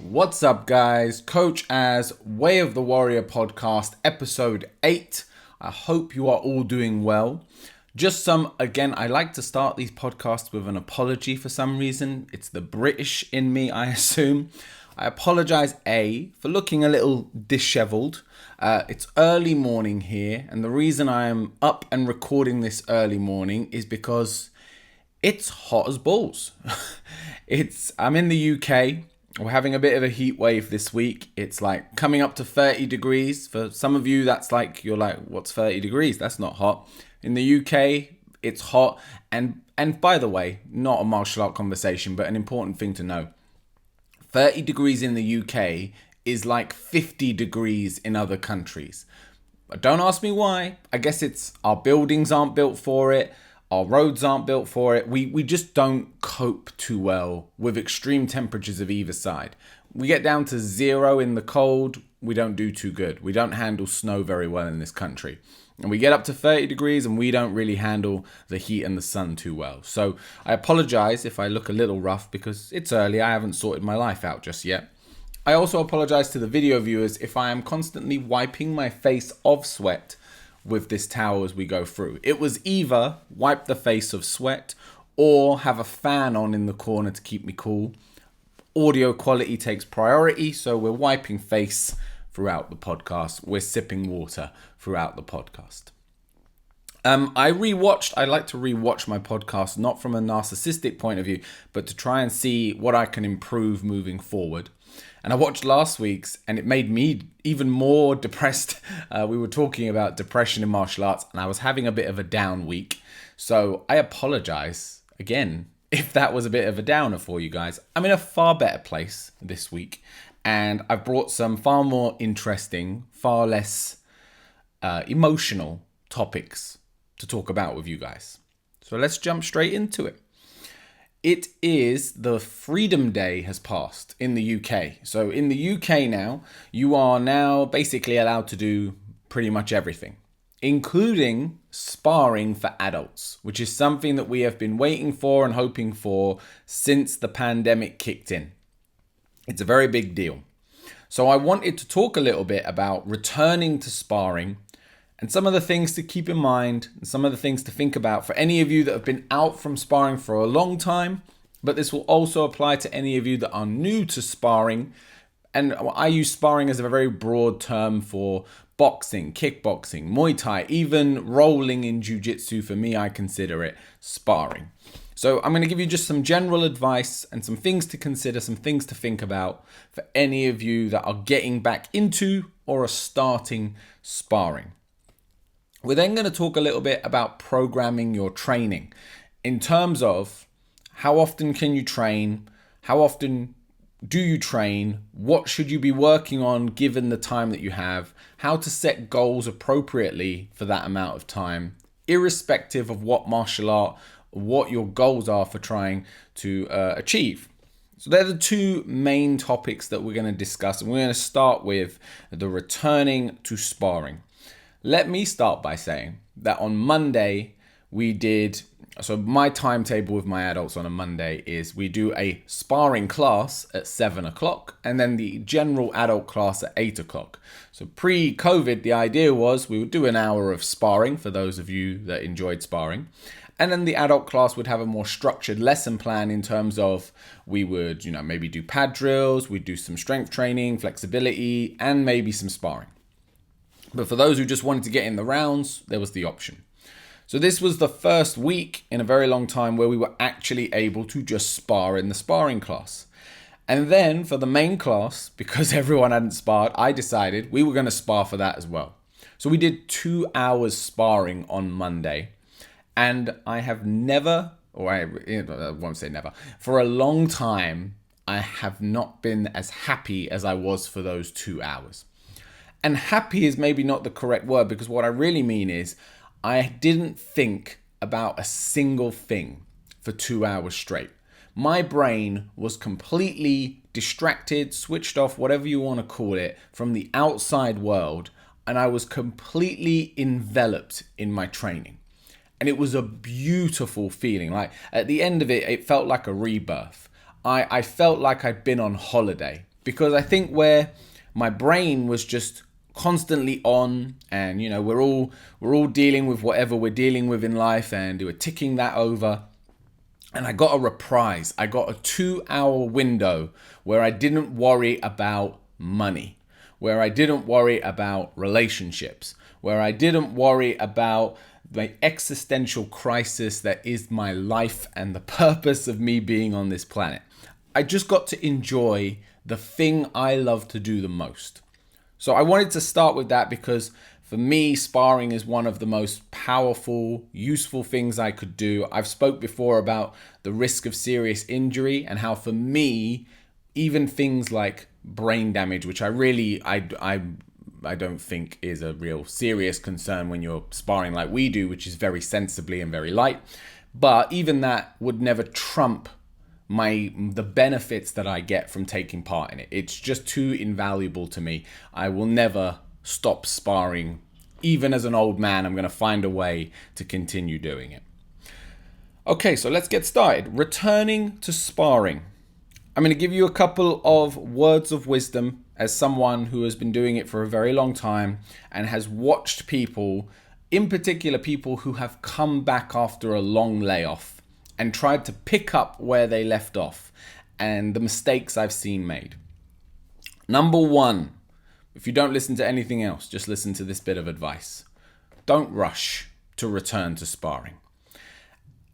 What's up, guys? Coach Az, Way of the Warrior podcast, episode 8. I hope you are all doing well. Again, I like to start these podcasts with an apology for some reason. It's the British in me, I assume. I apologize, for looking a little disheveled. It's early morning here, and the reason I am up and recording this early morning is because it's hot as balls. I'm in the UK. We're having a bit of a heat wave this week. It's like coming up to 30 degrees. For some of you, you're like, what's 30 degrees? That's not hot. In the UK, it's hot. And by the way, not a martial art conversation, but an important thing to know. 30 degrees in the UK is like 50 degrees in other countries. But don't ask me why. I guess it's our buildings aren't built for it. Our roads aren't built for it. We just don't cope too well with extreme temperatures of either side. We get down to 0 in the cold, we don't do too good. We don't handle snow very well in this country. And we get up to 30 degrees and we don't really handle the heat and the sun too well. So I apologize if I look a little rough because it's early. I haven't sorted my life out just yet. I also apologize to the video viewers if I am constantly wiping my face of sweat with this towel as we go through. It was either wipe the face of sweat or have a fan on in the corner to keep me cool. Audio quality takes priority, so we're wiping face throughout the podcast. We're sipping water throughout the podcast. I like to rewatch my podcast, not from a narcissistic point of view, but to try and see what I can improve moving forward. And I watched last week's and it made me even more depressed. We were talking about depression in martial arts and I was having a bit of a down week. So I apologize again if that was a bit of a downer for you guys. I'm in a far better place this week and I've brought some far more interesting, far less emotional topics to talk about with you guys. So let's jump straight into it. It is the Freedom Day has passed in the UK. So in the UK now, you are now basically allowed to do pretty much everything, including sparring for adults, which is something that we have been waiting for and hoping for since the pandemic kicked in. It's a very big deal. So I wanted to talk a little bit about returning to sparring and some of the things to keep in mind, and some of the things to think about for any of you that have been out from sparring for a long time, but this will also apply to any of you that are new to sparring. And I use sparring as a very broad term for boxing, kickboxing, Muay Thai, even rolling in jiu-jitsu. For me, I consider it sparring. So I'm going to give you just some general advice and some things to consider, some things to think about for any of you that are getting back into or are starting sparring. We're then going to talk a little bit about programming your training in terms of how often can you train, how often do you train, what should you be working on given the time that you have, how to set goals appropriately for that amount of time, irrespective of what martial art, what your goals are for trying to achieve. So they're the two main topics that we're going to discuss, and we're going to start with the returning to sparring. Let me start by saying that on Monday so my timetable with my adults on a Monday is we do a sparring class at 7 o'clock and then the general adult class at 8 o'clock. So pre-COVID, the idea was we would do an hour of sparring for those of you that enjoyed sparring. And then the adult class would have a more structured lesson plan in terms of we would, maybe do pad drills, we'd do some strength training, flexibility, and maybe some sparring. But for those who just wanted to get in the rounds, there was the option. So this was the first week in a very long time where we were actually able to just spar in the sparring class. And then for the main class, because everyone hadn't sparred, I decided we were going to spar for that as well. So we did 2 hours sparring on Monday. And I have never, I won't say never, for a long time, I have not been as happy as I was for those 2 hours. And happy is maybe not the correct word because what I really mean is I didn't think about a single thing for 2 hours straight. My brain was completely distracted, switched off, whatever you want to call it, from the outside world. And I was completely enveloped in my training. And it was a beautiful feeling. Like at the end of it, it felt like a rebirth. I felt like I'd been on holiday. because I think where my brain was just constantly on, and we're all dealing with whatever we're dealing with in life, and we're ticking that over. And I got a reprise. I got a 2-hour window where I didn't worry about money, where I didn't worry about relationships, where I didn't worry about the existential crisis that is my life and the purpose of me being on this planet. I just got to enjoy the thing I love to do the most. So I wanted to start with that because for me, sparring is one of the most powerful, useful things I could do. I've spoke before about the risk of serious injury and how for me, even things like brain damage, which I don't think is a real serious concern when you're sparring like we do, which is very sensibly and very light. But even that would never trump the benefits that I get from taking part in it. It's just too invaluable to me. I will never stop sparring. Even as an old man, I'm going to find a way to continue doing it. Okay, so let's get started. Returning to sparring. I'm going to give you a couple of words of wisdom as someone who has been doing it for a very long time and has watched people, in particular people who have come back after a long layoff and tried to pick up where they left off and the mistakes I've seen made. Number one, if you don't listen to anything else, just listen to this bit of advice. Don't rush to return to sparring.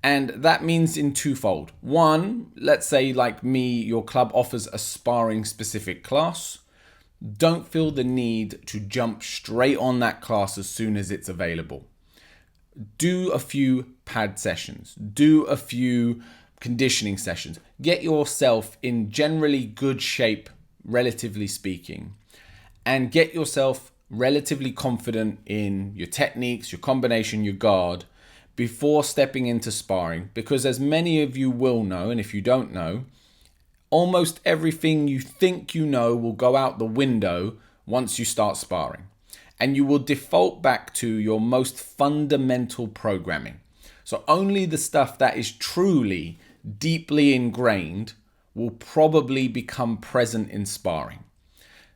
And that means in twofold. One, let's say like me, your club offers a sparring specific class. Don't feel the need to jump straight on that class as soon as it's available. Do a few pad sessions. Do a few conditioning sessions. Get yourself in generally good shape, relatively speaking. And get yourself relatively confident in your techniques, your combination, your guard before stepping into sparring. Because as many of you will know, and if you don't know, almost everything you think you know will go out the window once you start sparring. And you will default back to your most fundamental programming. So only the stuff that is truly deeply ingrained will probably become present in sparring.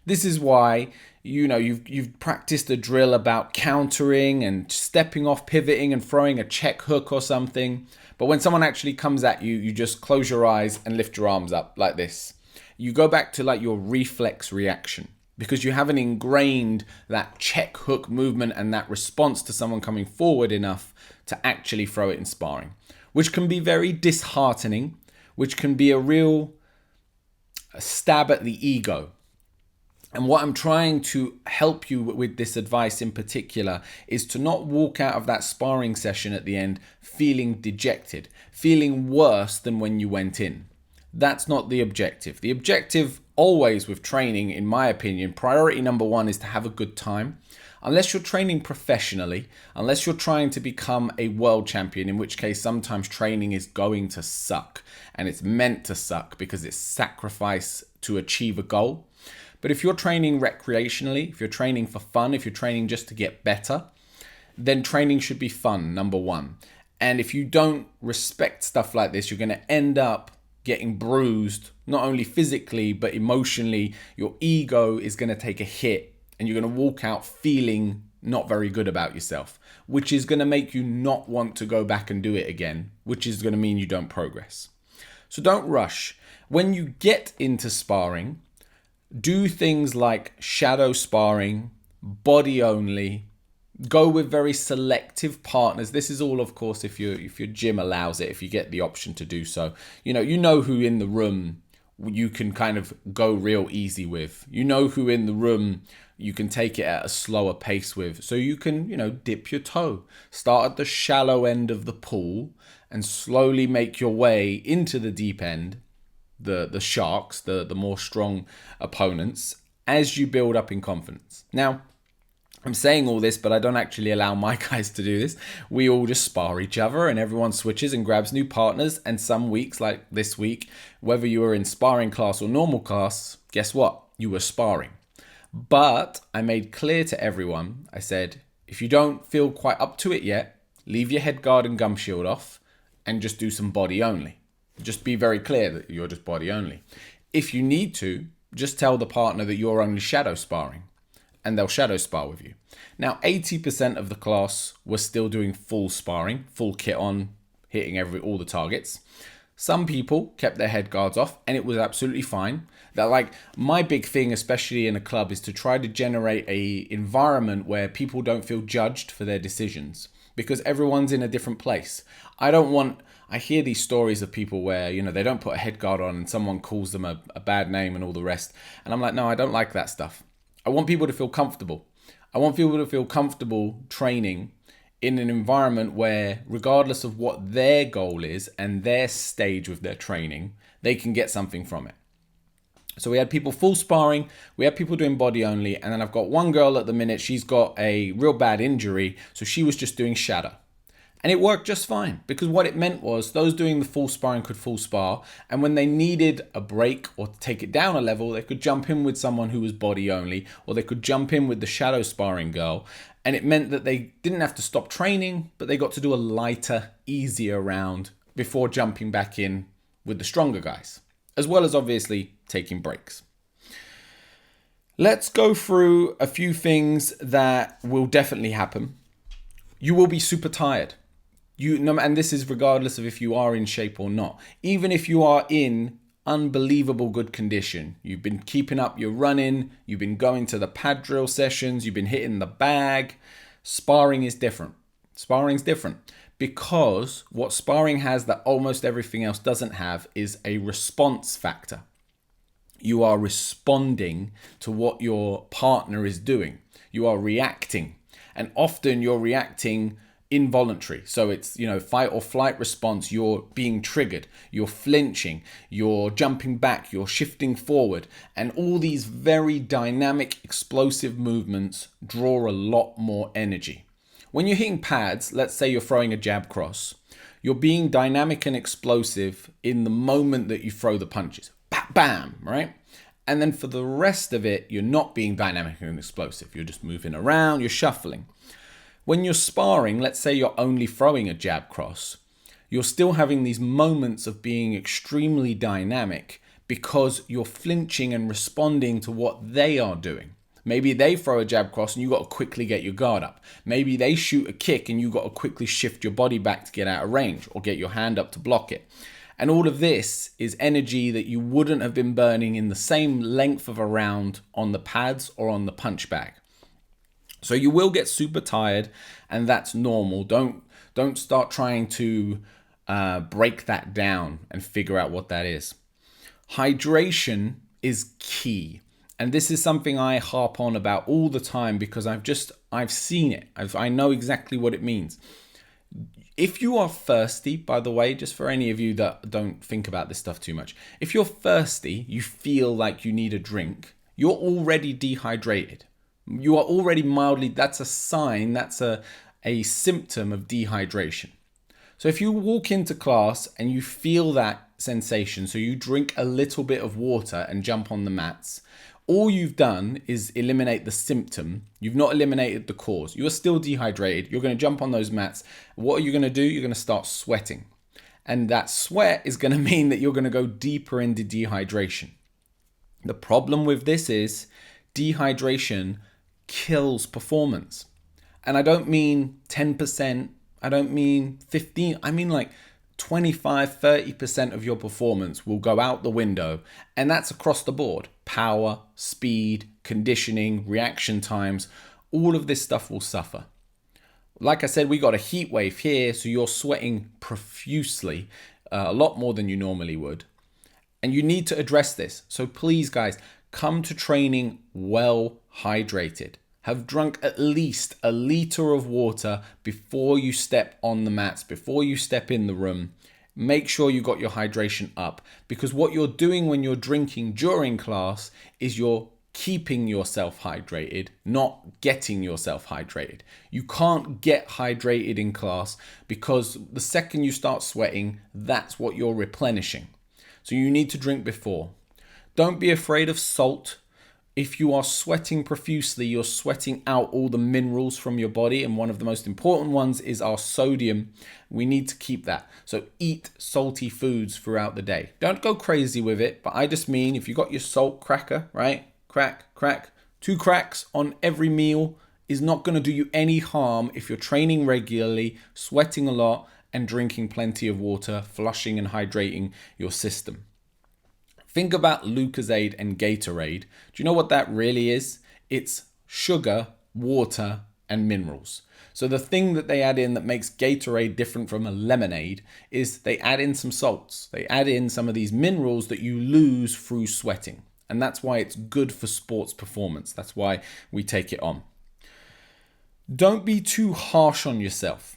This is why, you've practiced a drill about countering and stepping off, pivoting and throwing a check hook or something. But when someone actually comes at you, you just close your eyes and lift your arms up like this. You go back to like your reflex reaction because you haven't ingrained that check hook movement and that response to someone coming forward enough to actually throw it in sparring, which can be very disheartening, which can be a real stab at the ego. And what I'm trying to help you with this advice in particular is to not walk out of that sparring session at the end feeling dejected, feeling worse than when you went in. That's not the objective. The objective always with training, in my opinion, priority number one is to have a good time. Unless you're training professionally, unless you're trying to become a world champion, in which case sometimes training is going to suck. And it's meant to suck because it's sacrifice to achieve a goal. But if you're training recreationally, if you're training for fun, if you're training just to get better, then training should be fun, number one. And if you don't respect stuff like this, you're going to end up getting bruised, not only physically, but emotionally. Your ego is going to take a hit and you're going to walk out feeling not very good about yourself, which is going to make you not want to go back and do it again, which is going to mean you don't progress. So don't rush. When you get into sparring, do things like shadow sparring, body only, go with very selective partners. This is all, of course, if your gym allows it, if you get the option to do so. You know who in the room you can kind of go real easy with. You know who in the room you can take it at a slower pace with. So you can, dip your toe. Start at the shallow end of the pool and slowly make your way into the deep end. The sharks, the more strong opponents, as you build up in confidence. Now, I'm saying all this, but I don't actually allow my guys to do this. We all just spar each other and everyone switches and grabs new partners. And some weeks, like this week, whether you were in sparring class or normal class, guess what? You were sparring. But I made clear to everyone, I said, if you don't feel quite up to it yet, leave your head guard and gum shield off and just do some body only. Just be very clear that you're just body only. If you need to, just tell the partner that you're only shadow sparring, and they'll shadow spar with you. Now, 80% of the class was still doing full sparring, full kit on, hitting all the targets. Some people kept their head guards off, and it was absolutely fine. That, like, my big thing, especially in a club, is to try to generate a environment where people don't feel judged for their decisions, because everyone's in a different place. I hear these stories of people where, they don't put a head guard on and someone calls them a bad name and all the rest. And I'm like, no, I don't like that stuff. I want people to feel comfortable. I want people to feel comfortable training in an environment where, regardless of what their goal is and their stage with their training, they can get something from it. So we had people full sparring, we had people doing body only, and then I've got one girl at the minute, she's got a real bad injury, so she was just doing shadow. And it worked just fine, because what it meant was those doing the full sparring could full spar, and when they needed a break or to take it down a level, they could jump in with someone who was body only, or they could jump in with the shadow sparring girl. And it meant that they didn't have to stop training, but they got to do a lighter, easier round before jumping back in with the stronger guys, as well as obviously taking breaks. Let's go through a few things that will definitely happen. You will be super tired. And this is regardless of if you are in shape or not. Even if you are in unbelievable good condition, you've been keeping up your running, you've been going to the pad drill sessions, you've been hitting the bag, sparring is different. Sparring's different because what sparring has that almost everything else doesn't have is a response factor. You are responding to what your partner is doing. You are reacting. And often you're reacting involuntary. So it's, fight or flight response. You're being triggered. You're flinching. You're jumping back. You're shifting forward. And all these very dynamic, explosive movements draw a lot more energy. When you're hitting pads, let's say you're throwing a jab cross, you're being dynamic and explosive in the moment that you throw the punches. Bam, bam, right? And then for the rest of it, you're not being dynamic and explosive. You're just moving around, you're shuffling. When you're sparring, let's say you're only throwing a jab cross, you're still having these moments of being extremely dynamic because you're flinching and responding to what they are doing. Maybe they throw a jab cross and you got to quickly get your guard up. Maybe they shoot a kick and you got to quickly shift your body back to get out of range or get your hand up to block it. And all of this is energy that you wouldn't have been burning in the same length of a round on the pads or on the punch bag. So you will get super tired, and that's normal. Don't start trying to break that down and figure out what that is. Hydration is key. And this is something I harp on about all the time because I've seen it. I know exactly what it means. If you are thirsty, by the way, just for any of you that don't think about this stuff too much, if you're thirsty, you feel like you need a drink, you're already dehydrated. You are already mildly, that's a sign, that's a symptom of dehydration. So if you walk into class and you feel that sensation, so you drink a little bit of water and jump on the mats, all you've done is eliminate the symptom. You've not eliminated the cause. You are still dehydrated. You're going to jump on those mats. What are you going to do? You're going to start sweating. And that sweat is going to mean that you're going to go deeper into dehydration. The problem with this is dehydration kills performance. And I don't mean 10%. I don't mean 15. I mean like 25, 30% of your performance will go out the window, and that's across the board. Power, speed, conditioning, reaction times, all of this stuff will suffer. Like I said, we got a heat wave here, so you're sweating profusely, a lot more than you normally would. And you need to address this. So please, guys, come to training well hydrated. Have drunk at least a liter of water before you step on the mats, before you step in the room. Make sure you got your hydration up, because what you're doing when you're drinking during class is you're keeping yourself hydrated, not getting yourself hydrated. You can't get hydrated in class because the second you start sweating, that's what you're replenishing. So you need to drink before. Don't be afraid of salt. If you are sweating profusely, you're sweating out all the minerals from your body. And one of the most important ones is our sodium. We need to keep that. So eat salty foods throughout the day. Don't go crazy with it. But I just mean if you got your salt cracker, right? Crack. 2 cracks on every meal is not going to do you any harm if you're training regularly, sweating a lot, and drinking plenty of water, flushing and hydrating your system. Think about Lucozade and Gatorade. Do you know what that really is? It's sugar, water, and minerals. So the thing that they add in that makes Gatorade different from a lemonade is they add in some salts. They add in some of these minerals that you lose through sweating. And that's why it's good for sports performance. That's why we take it on. Don't be too harsh on yourself.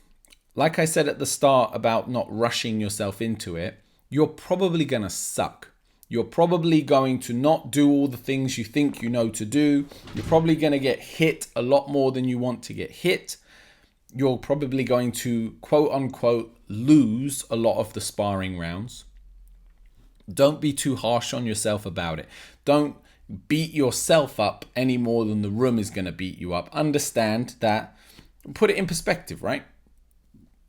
Like I said at the start about not rushing yourself into it, you're probably going to suck. You're probably going to not do all the things you think you know to do. You're probably going to get hit a lot more than you want to get hit. You're probably going to, quote unquote, lose a lot of the sparring rounds. Don't be too harsh on yourself about it. Don't beat yourself up any more than the room is going to beat you up. Understand that, put it in perspective, right?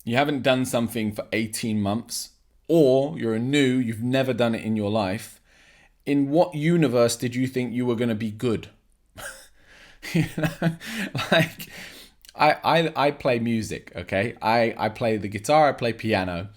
You haven't done something for 18 months. Or you're you've never done it in your life. In what universe did you think you were going to be good? Like I play music, okay? I play the guitar, I play piano.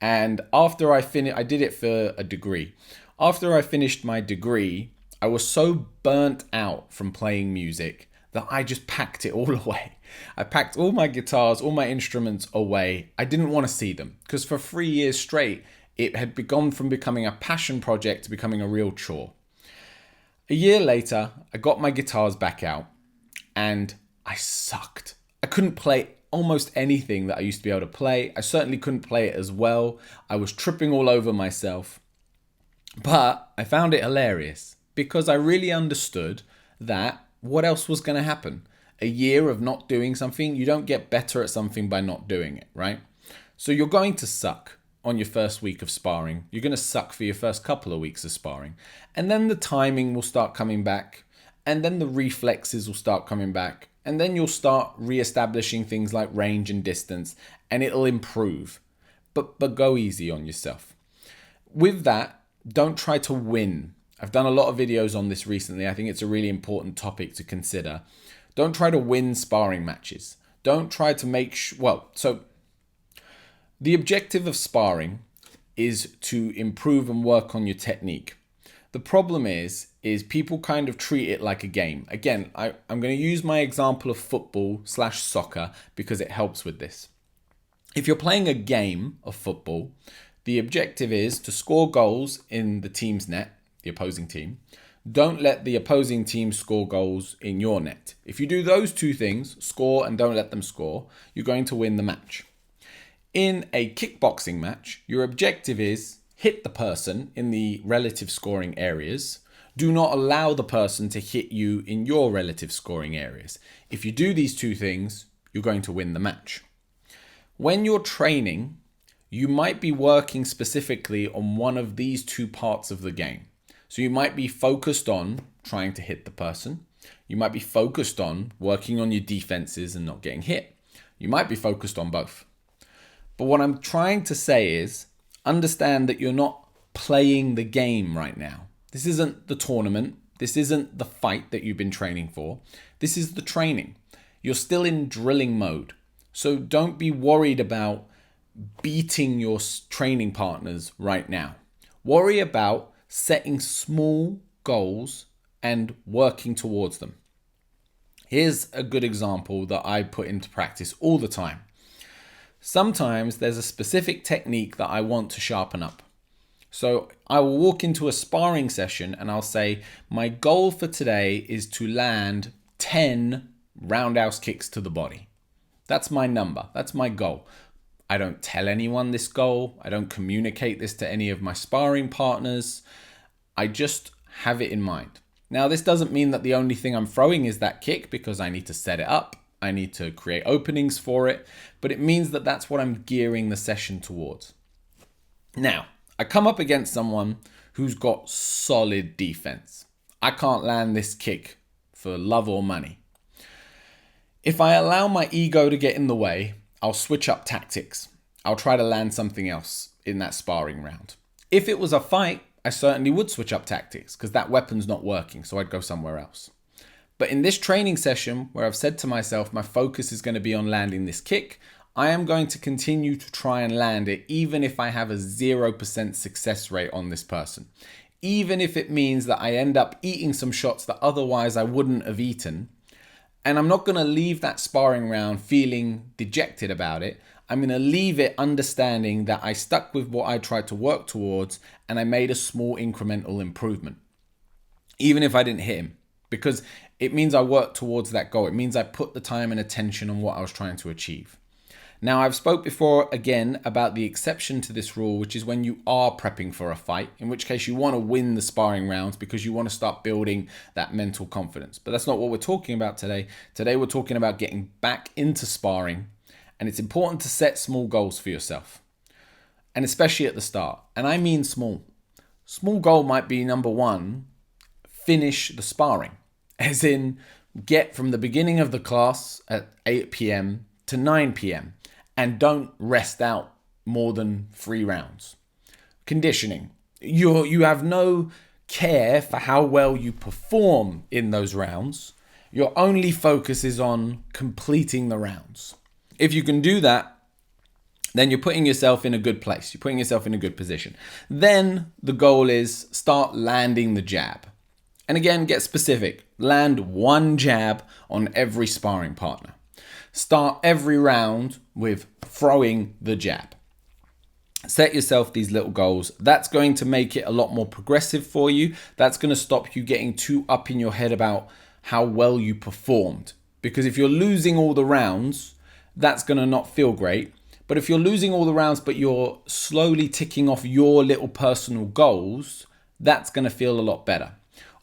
And after I did it for a degree. After I finished my degree, I was so burnt out from playing music that I just packed it all away. I packed all my guitars, all my instruments away. I didn't want to see them because for 3 years straight, it had gone from becoming a passion project to becoming a real chore. A year later, I got my guitars back out and I sucked. I couldn't play almost anything that I used to be able to play. I certainly couldn't play it as well. I was tripping all over myself. But I found it hilarious because I really understood that what else was going to happen? A year of not doing something, you don't get better at something by not doing it, right? So you're going to suck on your first week of sparring. You're going to suck for your first couple of weeks of sparring. And then the timing will start coming back. And then the reflexes will start coming back. And then you'll start re-establishing things like range and distance. And it'll improve. But go easy on yourself. With that, don't try to win. I've done a lot of videos on this recently. I think it's a really important topic to consider. Don't try to win sparring matches. Don't try to the objective of sparring is to improve and work on your technique. The problem is people kind of treat it like a game. Again, I'm going to use my example of football/soccer because it helps with this. If you're playing a game of football, the objective is to score goals in the team's net, the opposing team. Don't let the opposing team score goals in your net. If you do those two things, score and don't let them score, you're going to win the match. In a kickboxing match, your objective is hit the person in the relative scoring areas. Do not allow the person to hit you in your relative scoring areas. If you do these two things, you're going to win the match. When you're training, you might be working specifically on one of these two parts of the game. So you might be focused on trying to hit the person. You might be focused on working on your defenses and not getting hit. You might be focused on both. But what I'm trying to say is understand that you're not playing the game right now. This isn't the tournament. This isn't the fight that you've been training for. This is the training. You're still in drilling mode. So don't be worried about beating your training partners right now. Worry about setting small goals and working towards them. Here's a good example that I put into practice all the time. Sometimes there's a specific technique that I want to sharpen up. So I will walk into a sparring session and I'll say, my goal for today is to land 10 roundhouse kicks to the body. That's my number. That's my goal. I don't tell anyone this goal. I don't communicate this to any of my sparring partners. I just have it in mind. Now, this doesn't mean that the only thing I'm throwing is that kick because I need to set it up. I need to create openings for it, but it means that that's what I'm gearing the session towards. Now, I come up against someone who's got solid defense. I can't land this kick for love or money. If I allow my ego to get in the way, I'll switch up tactics. I'll try to land something else in that sparring round. If it was a fight, I certainly would switch up tactics because that weapon's not working, so I'd go somewhere else. But in this training session where I've said to myself, my focus is going to be on landing this kick, I am going to continue to try and land it even if I have a 0% success rate on this person. Even if it means that I end up eating some shots that otherwise I wouldn't have eaten. And I'm not going to leave that sparring round feeling dejected about it. I'm going to leave it understanding that I stuck with what I tried to work towards and I made a small incremental improvement. Even if I didn't hit him. Because it means I worked towards that goal. It means I put the time and attention on what I was trying to achieve. Now, I've spoke before again about the exception to this rule, which is when you are prepping for a fight, in which case you want to win the sparring rounds because you want to start building that mental confidence. But that's not what we're talking about today. Today, we're talking about getting back into sparring, and it's important to set small goals for yourself, and especially at the start. And I mean small. Small goal might be number one, finish the sparring, as in get from the beginning of the class at 8 p.m. to 9 p.m. and don't rest out more than 3 rounds. Conditioning. You have no care for how well you perform in those rounds. Your only focus is on completing the rounds. If you can do that, then you're putting yourself in a good place. You're putting yourself in a good position. Then the goal is start landing the jab. And again, get specific. Land one jab on every sparring partner. Start every round with throwing the jab. Set yourself these little goals. That's going to make it a lot more progressive for you. That's going to stop you getting too up in your head about how well you performed. Because if you're losing all the rounds, that's going to not feel great. But if you're losing all the rounds, but you're slowly ticking off your little personal goals, that's going to feel a lot better.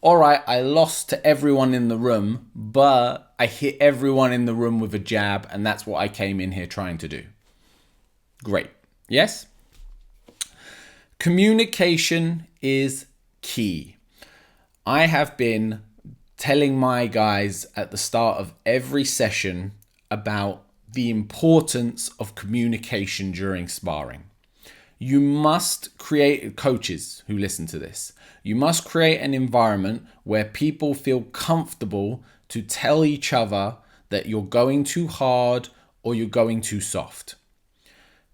All right, I lost to everyone in the room, but I hit everyone in the room with a jab, and that's what I came in here trying to do. Great. Yes? Communication is key. I have been telling my guys at the start of every session about the importance of communication during sparring. You must create, coaches who listen to this, you must create an environment where people feel comfortable to tell each other that you're going too hard or you're going too soft.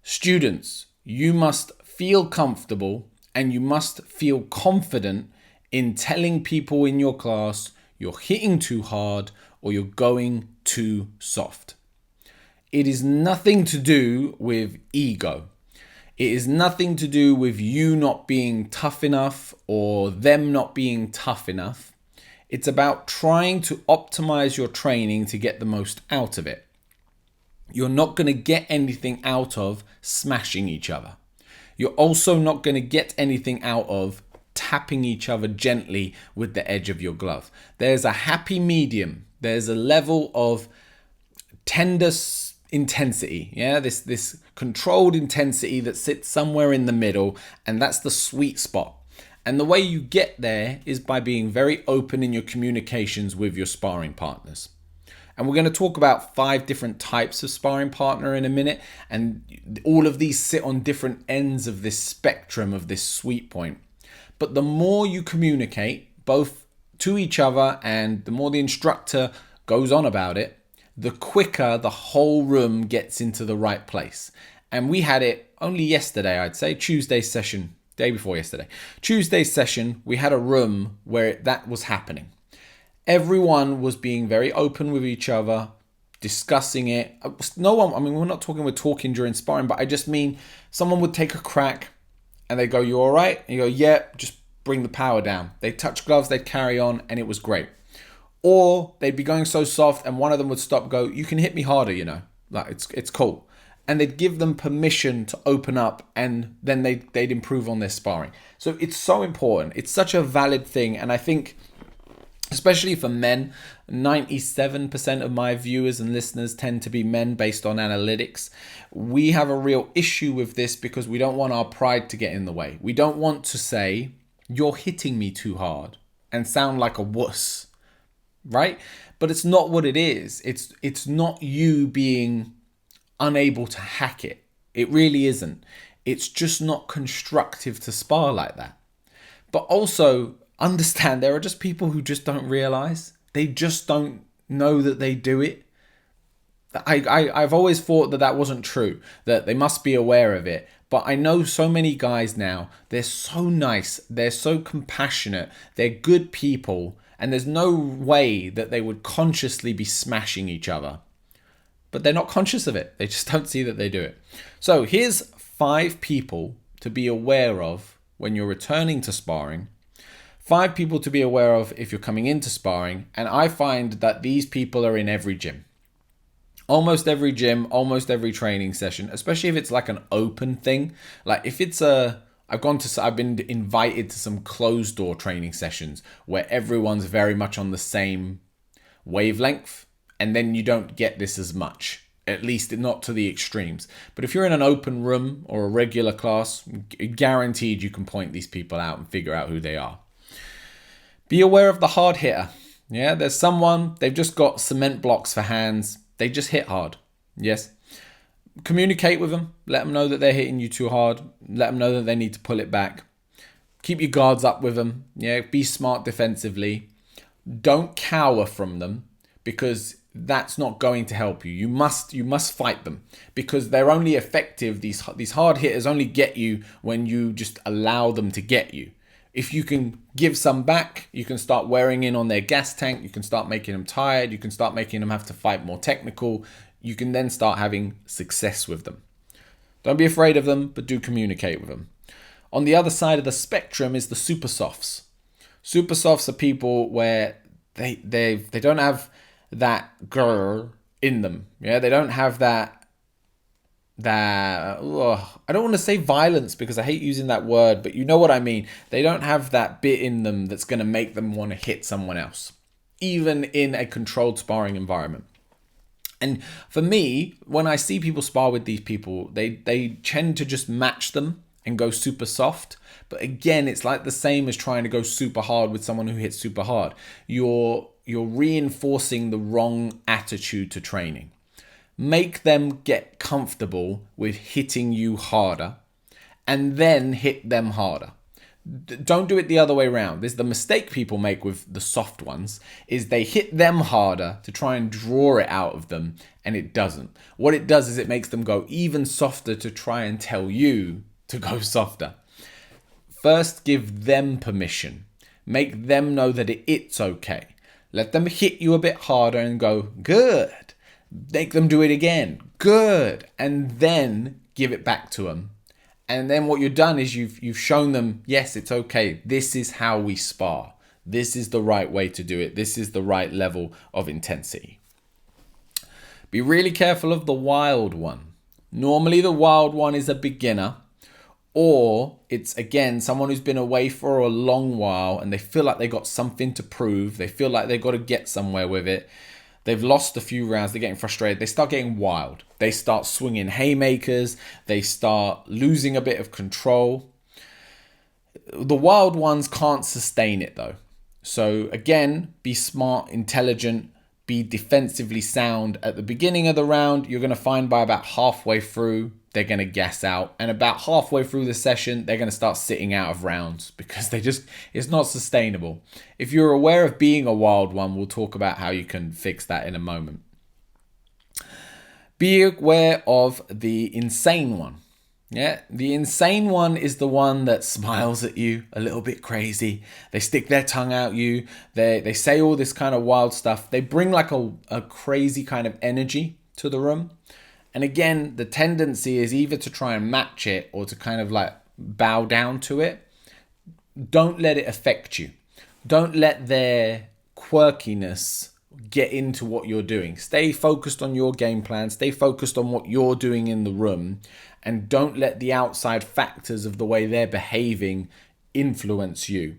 Students, you must feel comfortable and you must feel confident in telling people in your class you're hitting too hard or you're going too soft. It is nothing to do with ego. It is nothing to do with you not being tough enough or them not being tough enough. It's about trying to optimize your training to get the most out of it. You're not going to get anything out of smashing each other. You're also not going to get anything out of tapping each other gently with the edge of your glove. There's a happy medium. There's a level of tender intensity, this controlled intensity that sits somewhere in the middle, and that's the sweet spot. And the way you get there is by being very open in your communications with your sparring partners. And we're going to talk about 5 different types of sparring partner in a minute, and all of these sit on different ends of this spectrum of this sweet point. But the more you communicate, both to each other and the more the instructor goes on about it, the quicker the whole room gets into the right place. And we had it only yesterday, I'd say, Tuesday's session, day before yesterday. Tuesday's session, we had a room where that was happening. Everyone was being very open with each other, discussing it. No one, we're talking during sparring, but I just mean someone would take a crack and they go, "You all right?" And you go, "Yeah, just bring the power down." They touch gloves, they'd carry on, and it was great. Or they'd be going so soft and one of them would stop, go, "You can hit me harder, like it's cool." And they'd give them permission to open up, and then they'd improve on their sparring. So it's so important. It's such a valid thing. And I think, especially for men, 97% of my viewers and listeners tend to be men based on analytics. We have a real issue with this because we don't want our pride to get in the way. We don't want to say, "You're hitting me too hard." and sound like a wuss, right? But it's not what it is. It's not you being unable to hack it. It really isn't. It's just not constructive to spar like that. But also understand there are just people who just don't realize. They just don't know that they do it. I've always thought that wasn't true, that they must be aware of it. But I know so many guys now, they're so nice, they're so compassionate, they're good people, and there's no way that they would consciously be smashing each other. But they're not conscious of it. They just don't see that they do it. So here's 5 people to be aware of when you're returning to sparring. 5 people to be aware of if you're coming into sparring. And I find that these people are in every gym. Almost every gym, almost every training session, especially if it's like an open thing. Like if it's I've been invited to some closed door training sessions where everyone's very much on the same wavelength, and then you don't get this as much, at least not to the extremes. But if you're in an open room or a regular class, guaranteed you can point these people out and figure out who they are. Be aware of the hard hitter. Yeah, there's someone, they've just got cement blocks for hands. They just hit hard. Yes. Communicate with them. Let them know that they're hitting you too hard. Let them know that they need to pull it back. Keep your guards up with them. Yeah. Be smart defensively. Don't cower from them, because that's not going to help you. You must fight them, because they're only effective. These hard hitters only get you when you just allow them to get you. If you can give some back, you can start wearing in on their gas tank. You can start making them tired. You can start making them have to fight more technical. You can then start having success with them. Don't be afraid of them, but do communicate with them. On the other side of the spectrum is the super softs. Super softs are people where they don't have that grr in them. Yeah, they don't have that I don't want to say violence, because I hate using that word, but you know what I mean. They don't have that bit in them that's going to make them want to hit someone else, even in a controlled sparring environment. And for me, when I see people spar with these people, they tend to just match them and go super soft. But again, it's like the same as trying to go super hard with someone who hits super hard. You're reinforcing the wrong attitude to training. Make them get comfortable with hitting you harder, and then hit them harder. Don't do it the other way around. This is the mistake people make with the soft ones, is they hit them harder to try and draw it out of them, and it doesn't. What it does is it makes them go even softer to try and tell you to go softer. First, give them permission. Make them know that it's okay. Let them hit you a bit harder and go, good. Make them do it again. Good. And then give it back to them. And then what you've done is you've shown them, yes, it's okay. This is how we spar. This is the right way to do it. This is the right level of intensity. Be really careful of the wild one. Normally the wild one is a beginner, or it's, again, someone who's been away for a long while and they feel like they got something to prove. They feel like they've got to get somewhere with it. They've lost a few rounds. They're getting frustrated. They start getting wild. They start swinging haymakers. They start losing a bit of control. The wild ones can't sustain it though. So again, be smart, intelligent, be defensively sound. At the beginning of the round, you're going to find by about halfway through, they're going to gas out. And about halfway through the session, they're going to start sitting out of rounds because it's not sustainable. If you're aware of being a wild one, we'll talk about how you can fix that in a moment. Be aware of the insane one. Yeah, the insane one is the one that smiles at you a little bit crazy. They stick their tongue out you. They say all this kind of wild stuff. They bring like a crazy kind of energy to the room. And again, the tendency is either to try and match it or to kind of like bow down to it. Don't let it affect you. Don't let their quirkiness get into what you're doing. Stay focused on your game plan. Stay focused on what you're doing in the room. And don't let the outside factors of the way they're behaving influence you.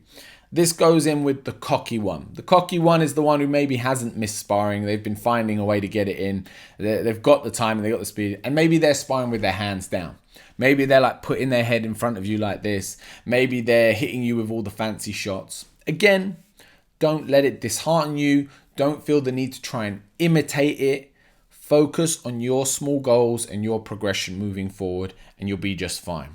This goes in with the cocky one. The cocky one is the one who maybe hasn't missed sparring. They've been finding a way to get it in. They've got the time and they've got the speed. And maybe they're sparring with their hands down. Maybe they're like putting their head in front of you like this. Maybe they're hitting you with all the fancy shots. Again, Don't let it dishearten you. Don't feel the need to try and imitate it. Focus on your small goals and your progression moving forward, and you'll be just fine.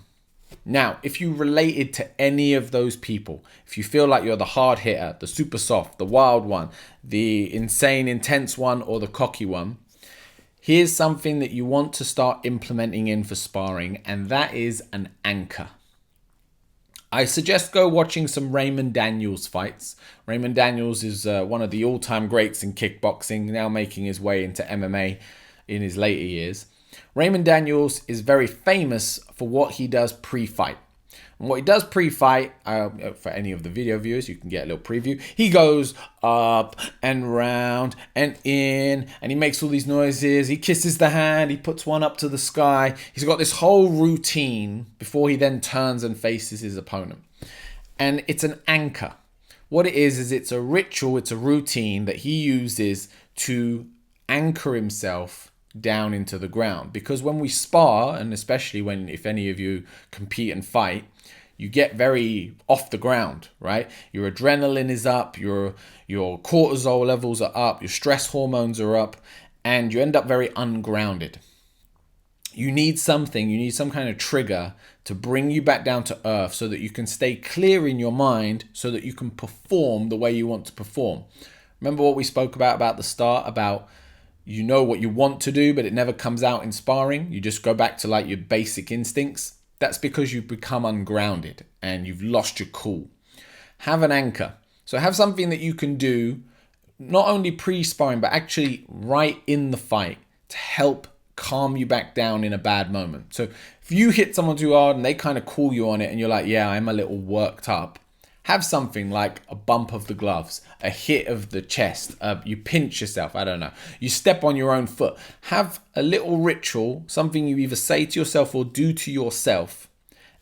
Now, if you related to any of those people, if you feel like you're the hard hitter, the super soft, the wild one, the insane, intense one, or the cocky one, here's something that you want to start implementing in for sparring, and that is an anchor. I suggest go watching some Raymond Daniels fights. Raymond Daniels is one of the all-time greats in kickboxing, now making his way into MMA in his later years. Raymond Daniels is very famous for what he does pre-fight. And what he does pre-fight, for any of the video viewers, you can get a little preview. He goes up and round and in, and he makes all these noises. He kisses the hand. He puts one up to the sky. He's got this whole routine before he then turns and faces his opponent. And it's an anchor. What it is it's a ritual, it's a routine that he uses to anchor himself down into the ground. Because when we spar, and especially if any of you compete and fight, you get very off the ground, right? Your adrenaline is up, your cortisol levels are up, your stress hormones are up, and you end up very ungrounded. You need some kind of trigger to bring you back down to earth so that you can stay clear in your mind so that you can perform the way you want to perform. Remember what we spoke about the start, about you know what you want to do, but it never comes out in sparring. You just go back to like your basic instincts. That's because you've become ungrounded and you've lost your cool. Have an anchor. So have something that you can do not only pre-sparring, but actually right in the fight to help calm you back down in a bad moment. So if you hit someone too hard and they kind of call you on it and you're like, yeah, I'm a little worked up, have something like a bump of the gloves, a hit of the chest, you pinch yourself, I don't know. You step on your own foot. Have a little ritual, something you either say to yourself or do to yourself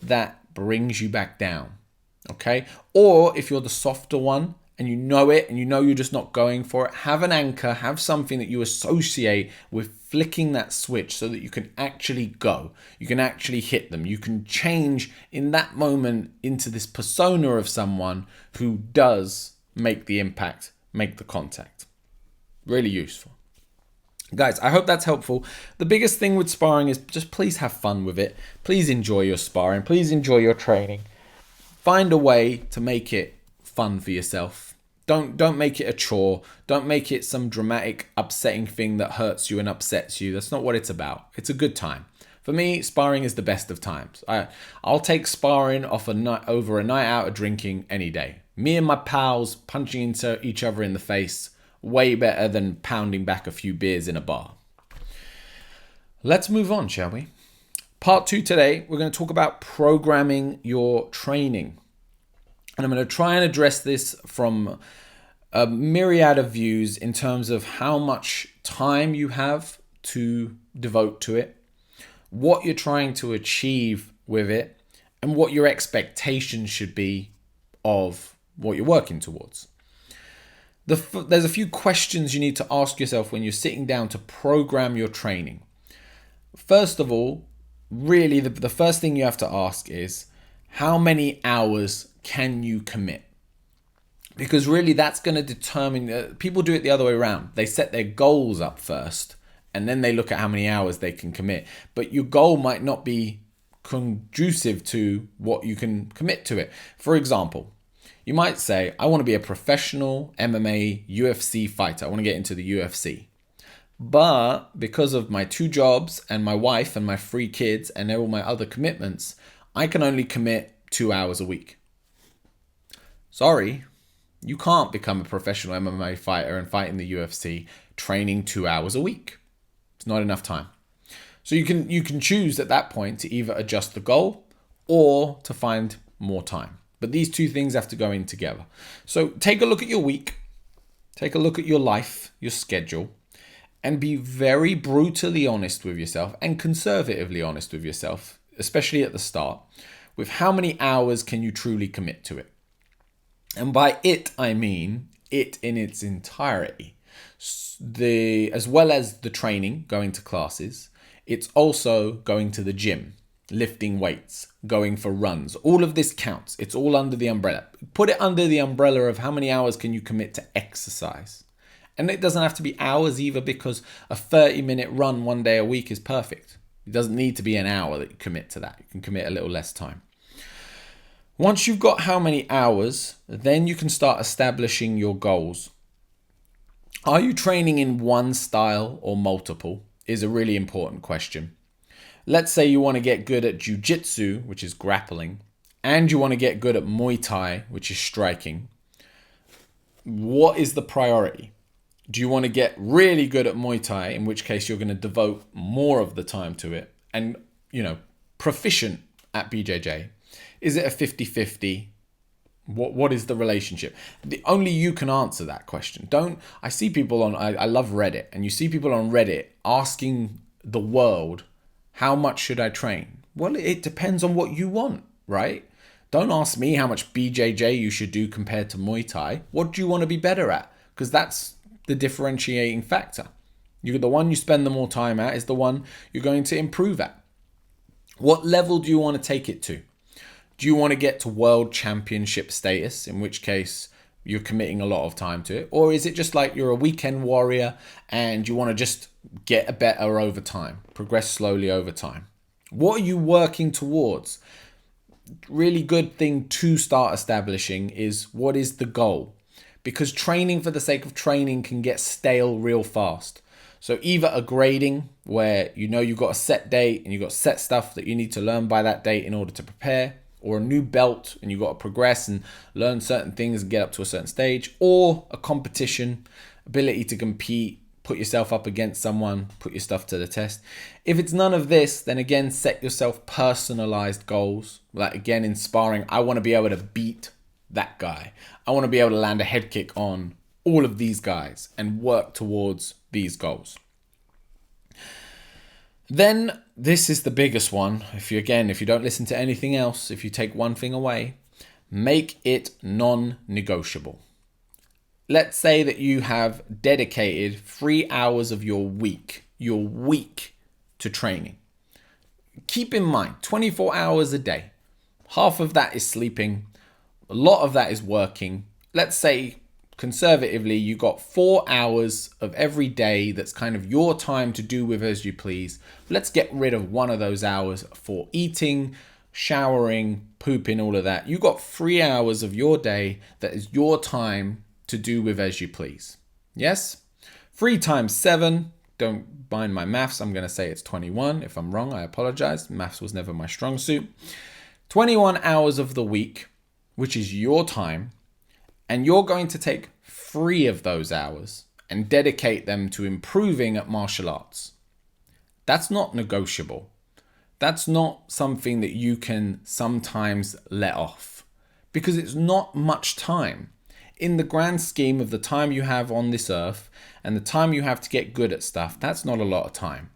that brings you back down, okay? Or if you're the softer one and you know it and you know you're just not going for it, have an anchor, have something that you associate with flicking that switch so that you can actually go. You can actually hit them. You can change in that moment into this persona of someone who does make the impact, make the contact. Really useful. Guys, I hope that's helpful. The biggest thing with sparring is just please have fun with it. Please enjoy your sparring. Please enjoy your training. Find a way to make it fun for yourself. Don't make it a chore. Don't make it some dramatic, upsetting thing that hurts you and upsets you. That's not what it's about. It's a good time. For me, sparring is the best of times. I'll take sparring over a night out of drinking any day. Me and my pals punching into each other in the face, way better than pounding back a few beers in a bar. Let's move on, shall we? Part 2 today, we're going to talk about programming your training. And I'm going to try and address this from a myriad of views in terms of how much time you have to devote to it, what you're trying to achieve with it, and what your expectations should be of what you're working towards. There's a few questions you need to ask yourself when you're sitting down to program your training. First of all, really the first thing you have to ask is, how many hours can you commit? Because really that's going to determine, people do it the other way around. They set their goals up first and then they look at how many hours they can commit. But your goal might not be conducive to what you can commit to it. For example, you might say, I want to be a professional MMA UFC fighter. I want to get into the UFC. But because of my 2 jobs and my wife and my 3 kids and all my other commitments, I can only commit 2 hours a week. Sorry, you can't become a professional MMA fighter and fight in the UFC training 2 hours a week. It's not enough time. So you can choose at that point to either adjust the goal or to find more time. But these 2 things have to go in together. So take a look at your week, take a look at your life, your schedule, and be very brutally honest with yourself and conservatively honest with yourself, especially at the start, with how many hours can you truly commit to it. And by it, I mean it in its entirety. As well as the training, going to classes, it's also going to the gym. lifting weights, going for runs. All of this counts. It's all under the umbrella. Put it under the umbrella of how many hours can you commit to exercise. And it doesn't have to be hours either, because a 30-minute run one day a week is perfect. It doesn't need to be an hour that you commit to that. You can commit a little less time. Once you've got how many hours, then you can start establishing your goals. Are you training in one style or multiple? Is a really important question. Let's say you want to get good at jiu-jitsu, which is grappling, and you want to get good at Muay Thai, which is striking. What is the priority? Do you want to get really good at Muay Thai, in which case you're going to devote more of the time to it, and, proficient at BJJ? Is it a 50-50? What is the relationship? Only you can answer that question. I see people I love Reddit, and you see people on Reddit asking the world, how much should I train? Well, it depends on what you want, right? Don't ask me how much BJJ you should do compared to Muay Thai. What do you want to be better at? Because that's the differentiating factor. The one you spend the more time at is the one you're going to improve at. What level do you want to take it to? Do you want to get to world championship status, in which case you're committing a lot of time to it? Or is it just like you're a weekend warrior and you want to just get better over time, progress slowly over time? What are you working towards? Really good thing to start establishing is, what is the goal? Because training for the sake of training can get stale real fast. So either a grading where you've got a set date and you've got set stuff that you need to learn by that date in order to prepare, or a new belt and you've got to progress and learn certain things and get up to a certain stage, or a competition, ability to compete, put yourself up against someone, put your stuff to the test. If it's none of this, then again, set yourself personalized goals. Like again, in sparring, I want to be able to beat that guy. I want to be able to land a head kick on all of these guys and work towards these goals. Then this is the biggest one. If you don't listen to anything else, if you take one thing away, make it non-negotiable. Let's say that you have dedicated 3 hours of your week to training. Keep in mind, 24 hours a day. Half of that is sleeping. A lot of that is working. Let's say conservatively, you got 4 hours of every day that's kind of your time to do with as you please. Let's get rid of one of those hours for eating, showering, pooping, all of that. You got 3 hours of your day that is your time to do with as you please. Yes? 3 times 7, don't mind my maths, I'm going to say it's 21. If I'm wrong, I apologize. Maths was never my strong suit. 21 hours of the week, which is your time. And you're going to take 3 of those hours and dedicate them to improving at martial arts. That's not negotiable. That's not something that you can sometimes let off, because it's not much time. In the grand scheme of the time you have on this earth and the time you have to get good at stuff, that's not a lot of time.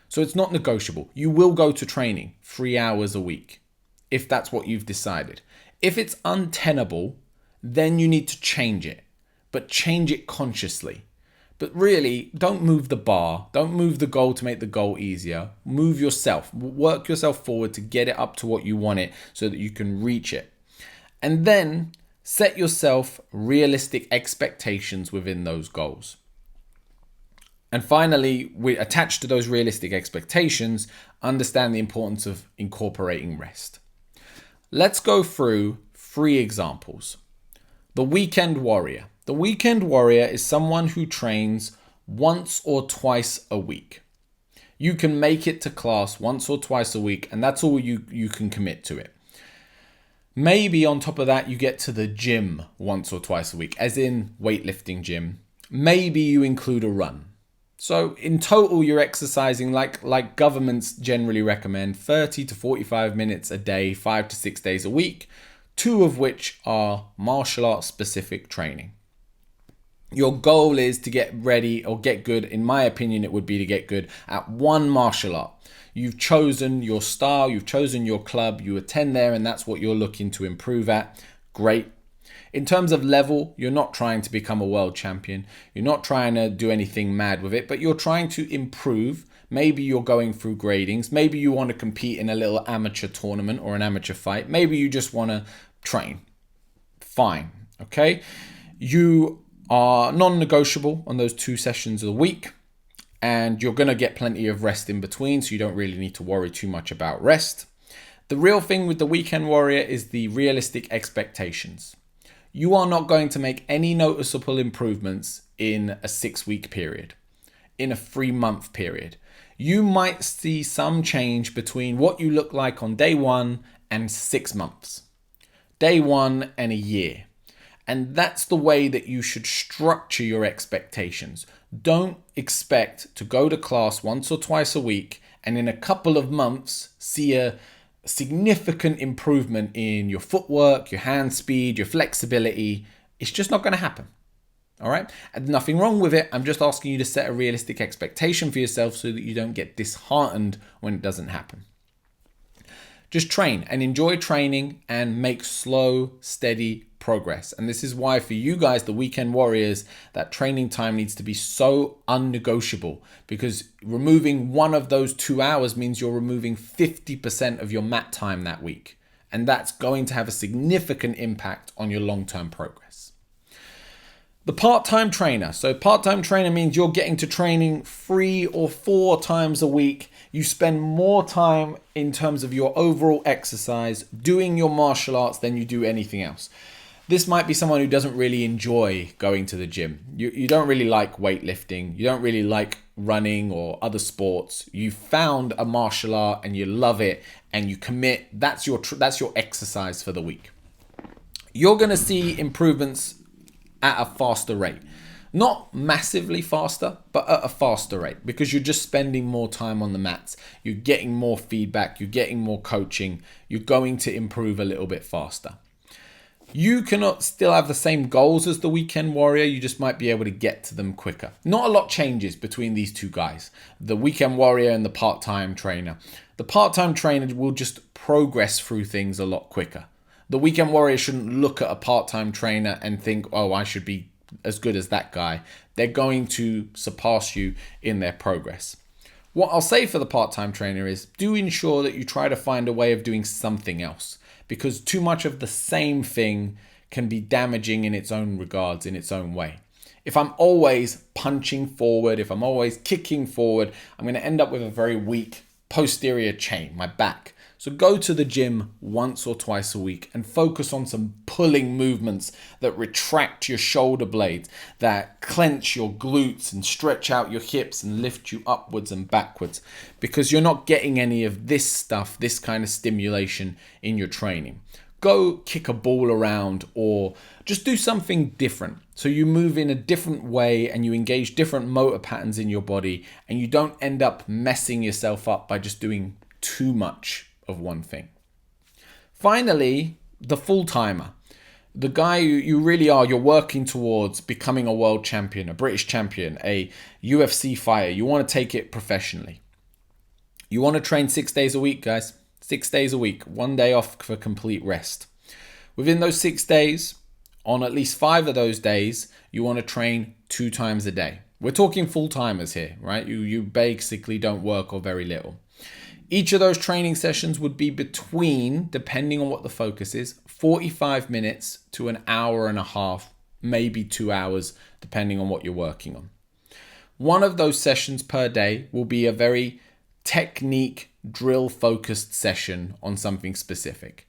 So it's not negotiable. You will go to training 3 hours a week if that's what you've decided. If it's untenable, then you need to change it, but change it consciously. But really, don't move the bar. Don't move the goal to make the goal easier. Move yourself. Work yourself forward to get it up to what you want it so that you can reach it. And then set yourself realistic expectations within those goals. And finally, attached to those realistic expectations, understand the importance of incorporating rest. Let's go through 3 examples. The weekend warrior. The weekend warrior is someone who trains once or twice a week. You can make it to class once or twice a week, and that's all you can commit to it. Maybe on top of that, you get to the gym once or twice a week, as in weightlifting gym. Maybe you include a run. So in total, you're exercising like governments generally recommend, 30 to 45 minutes a day, 5 to 6 days a week. 2 of which are martial arts specific training. Your goal is to get ready or get good. In my opinion, it would be to get good at one martial art. You've chosen your style, you've chosen your club, you attend there, and that's what you're looking to improve at. Great. In terms of level, you're not trying to become a world champion. You're not trying to do anything mad with it, but you're trying to improve. Maybe you're going through gradings. Maybe you want to compete in a little amateur tournament or an amateur fight. Maybe you just want to train. Fine, okay? You are non-negotiable on those 2 sessions a week, and you're going to get plenty of rest in between, so you don't really need to worry too much about rest. The real thing with the weekend warrior is the realistic expectations. You are not going to make any noticeable improvements in a 6-week period, in a 3-month period. You might see some change between what you look like on day 1 and 6 months, day 1 and a year. And that's the way that you should structure your expectations. Don't expect to go to class once or twice a week and in a couple of months see a significant improvement in your footwork, your hand speed, your flexibility. It's just not going to happen. All right? And nothing wrong with it. I'm just asking you to set a realistic expectation for yourself so that you don't get disheartened when it doesn't happen. Just train and enjoy training and make slow, steady progress. And this is why for you guys, the weekend warriors, that training time needs to be so unnegotiable, because removing one of those 2 hours means you're removing 50% of your mat time that week. And that's going to have a significant impact on your long-term progress. The part-time trainer. So part-time trainer means you're getting to training 3 or 4 times a week. You spend more time in terms of your overall exercise doing your martial arts than you do anything else. This might be someone who doesn't really enjoy going to the gym. You don't really like weightlifting. You don't really like running or other sports. You found a martial art and you love it and you commit. That's your exercise for the week. You're going to see improvements at a faster rate. Not massively faster, but at a faster rate, because you're just spending more time on the mats. You're getting more feedback. You're getting more coaching. You're going to improve a little bit faster. You cannot still have the same goals as the weekend warrior. You just might be able to get to them quicker. Not a lot changes between these two guys, the weekend warrior and the part-time trainer. The part-time trainer will just progress through things a lot quicker. The weekend warrior shouldn't look at a part-time trainer and think, oh, I should be as good as that guy. They're going to surpass you in their progress. What I'll say for the part-time trainer is do ensure that you try to find a way of doing something else, because too much of the same thing can be damaging in its own regards, in its own way. If I'm always punching forward, if I'm always kicking forward, I'm going to end up with a very weak posterior chain, my back. So go to the gym once or twice a week and focus on some pulling movements that retract your shoulder blades, that clench your glutes and stretch out your hips and lift you upwards and backwards, because you're not getting any of this stuff, this kind of stimulation in your training. Go kick a ball around or just do something different. So you move in a different way and you engage different motor patterns in your body, and you don't end up messing yourself up by just doing too much of one thing. Finally, the full-timer. The guy you really are, you're working towards becoming a world champion, a British champion, a UFC fighter. You want to take it professionally. You want to train 6 days a week, guys. 6 days a week, 1 day off for complete rest. Within those 6 days, on at least 5 of those days, you want to train 2 times a day. We're talking full-timers here, right? You basically don't work or very little. Each of those training sessions would be between, depending on what the focus is, 45 minutes to an hour and a half, maybe 2 hours, depending on what you're working on. One of those sessions per day will be a very technique, drill-focused session on something specific.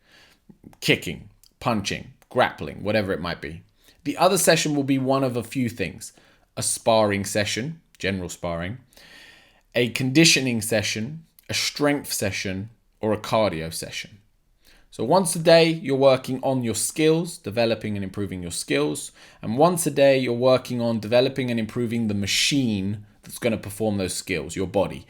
Kicking, punching, grappling, whatever it might be. The other session will be one of a few things. A sparring session, general sparring, a conditioning session, a strength session, or a cardio session. So once a day, you're working on your skills, developing and improving your skills. And once a day, you're working on developing and improving the machine that's going to perform those skills, your body.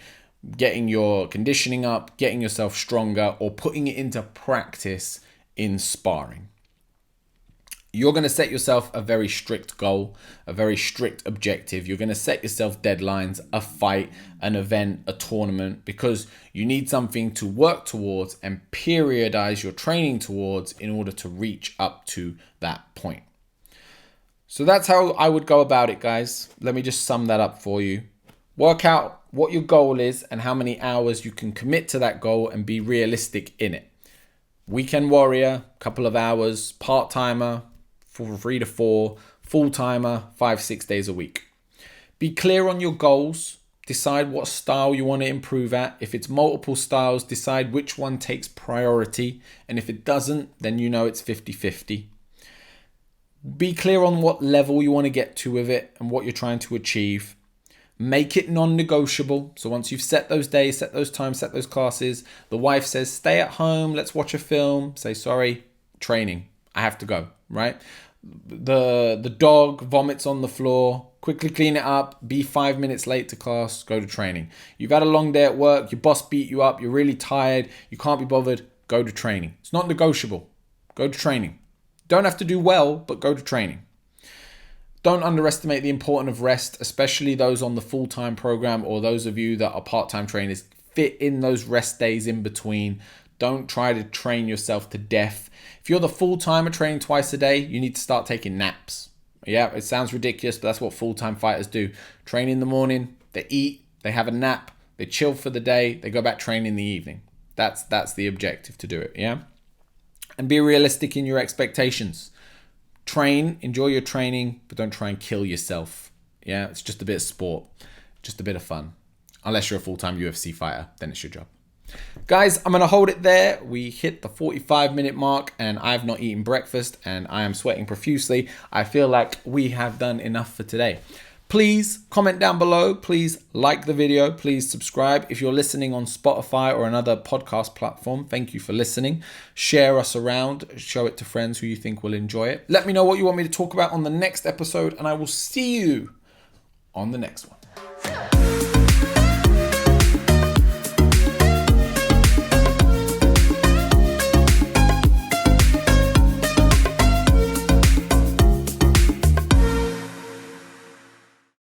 Getting your conditioning up, getting yourself stronger, or putting it into practice in sparring. You're going to set yourself a very strict goal, a very strict objective. You're going to set yourself deadlines, a fight, an event, a tournament, because you need something to work towards and periodize your training towards in order to reach up to that point. So that's how I would go about it, guys. Let me just sum that up for you. Work out what your goal is and how many hours you can commit to that goal and be realistic in it. Weekend warrior, couple of hours. Part-timer, 3 to 4, full-timer, 5-6 days a week. Be clear on your goals. Decide what style you want to improve at. If it's multiple styles, decide which one takes priority. And if it doesn't, then you know it's 50-50. Be clear on what level you want to get to with it and what you're trying to achieve. Make it non-negotiable. So once you've set those days, set those times, set those classes, the wife says, stay at home, let's watch a film. Say, sorry, training. I have to go, right? The dog vomits on the floor, quickly clean it up, be 5 minutes late to class, go to training. You've had a long day at work, your boss beat you up, you're really tired, you can't be bothered, go to training. It's not negotiable. Go to training. Don't have to do well, but go to training. Don't underestimate the importance of rest, especially those on the full-time program or those of you that are part-time trainers. Fit in those rest days in between. Don't try to train yourself to death. If you're the full-timer training twice a day, you need to start taking naps. Yeah, it sounds ridiculous, but that's what full-time fighters do. Train in the morning, they eat, they have a nap, they chill for the day, they go back train in the evening. That's the objective, to do it, yeah? And be realistic in your expectations. Train, enjoy your training, but don't try and kill yourself. Yeah, it's just a bit of sport, just a bit of fun. Unless you're a full-time UFC fighter, then it's your job. Guys, I'm going to hold it there. We hit the 45-minute mark and I've not eaten breakfast and I am sweating profusely. I feel like we have done enough for today. Please comment down below. Please like the video. Please subscribe. If you're listening on Spotify or another podcast platform, thank you for listening. Share us around. Show it to friends who you think will enjoy it. Let me know what you want me to talk about on the next episode and I will see you on the next one.